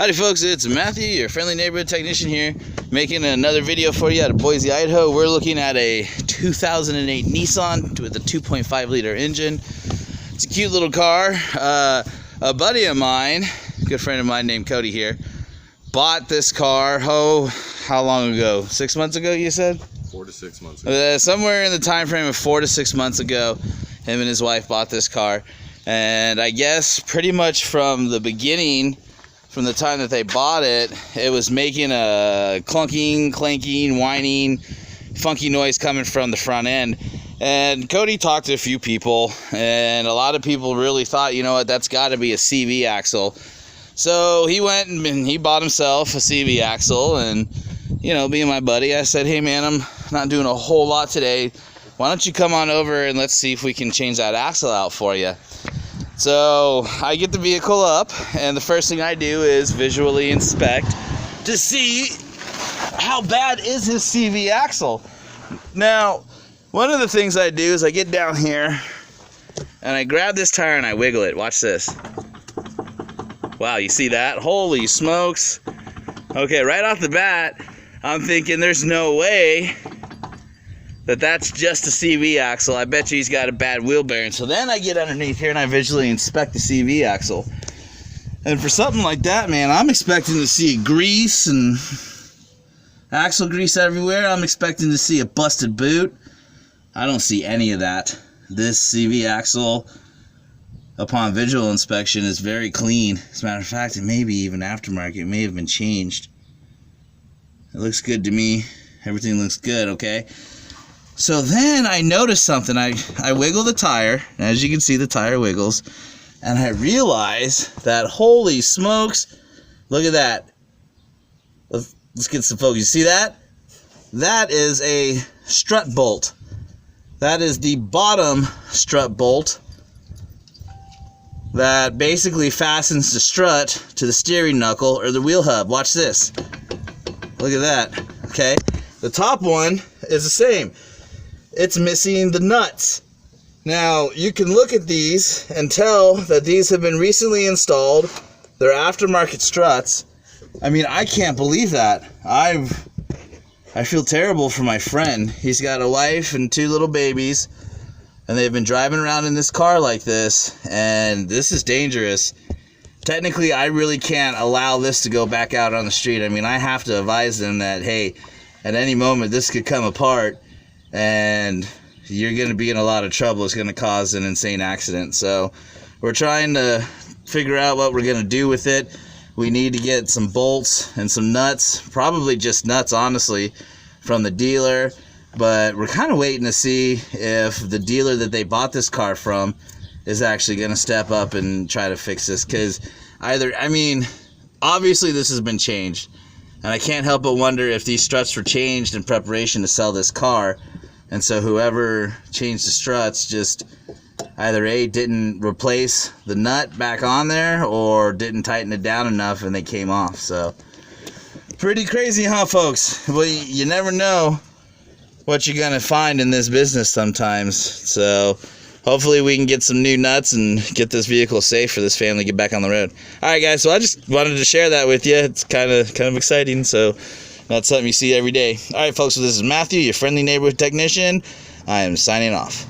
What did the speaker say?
Howdy folks, it's Matthew, your friendly neighborhood technician here, making another video for you out of Boise, Idaho. We're looking at a 2008 Nissan with a 2.5 liter engine. It's a cute little car. A buddy of mine, a good friend of mine named Cody here, bought this car, how long ago? 6 months ago, you said? 4 to 6 months ago. Somewhere in the time frame of 4 to 6 months ago, him and his wife bought this car. And I guess pretty much from the beginning, from the time that they bought it, it was making a clunking, clanking, whining, funky noise coming from the front end. And Cody talked to a few people, and a lot of people really thought, you know what, that's got to be a CV axle. So he went and he bought himself a CV axle, and, you know, being my buddy, I said, hey man, I'm not doing a whole lot today. Why don't you come on over and let's see if we can change that axle out for you. So I get the vehicle up, and the first thing I do is visually inspect to see how bad is his CV axle. Now, one of the things I do is I get down here and I grab this tire and I wiggle it. Watch this. Wow, you see that? Holy smokes. Okay, right off the bat, I'm thinking there's no way that that's just a CV axle. I bet you he's got a bad wheel bearing. So then I get underneath here and I visually inspect the CV axle. And for something like that, man, I'm expecting to see grease and axle grease everywhere. I'm expecting to see a busted boot. I don't see any of that. This CV axle, upon visual inspection, is very clean. As a matter of fact, it may be even aftermarket. It may have been changed. It looks good to me. Everything looks good, okay? So then I notice something. I wiggle the tire, and as you can see, the tire wiggles, and I realize that, holy smokes, look at that. Let's get some focus. You see that? That is a strut bolt. That is the bottom strut bolt that basically fastens the strut to the steering knuckle or the wheel hub. Watch this. Look at that. Okay. The top one is the same. It's missing the nuts. Now, you can look at these and tell that these have been recently installed. They're aftermarket struts. I mean, I can't believe that. I feel terrible for my friend. He's got a wife and 2 little babies, and they've been driving around in this car like this, and this is dangerous. Technically, I really can't allow this to go back out on the street. I mean, I have to advise them that, hey, at any moment this could come apart, and you're going to be in a lot of trouble. It's going to cause an insane accident. So we're trying to figure out what we're going to do with it. We need to get some bolts and some nuts, probably just nuts, honestly, from the dealer. But we're kind of waiting to see if the dealer that they bought this car from is actually going to step up and try to fix this. Because obviously this has been changed. And I can't help but wonder if these struts were changed in preparation to sell this car. And so whoever changed the struts just either A, didn't replace the nut back on there, or didn't tighten it down enough and they came off. So pretty crazy, huh, folks? Well, you never know what you're going to find in this business sometimes. So hopefully we can get some new nuts and get this vehicle safe for this family to get back on the road. All right, guys, so I just wanted to share that with you. It's kind of exciting, so that's something you see every day. All right, folks, so this is Matthew, your friendly neighborhood technician. I am signing off.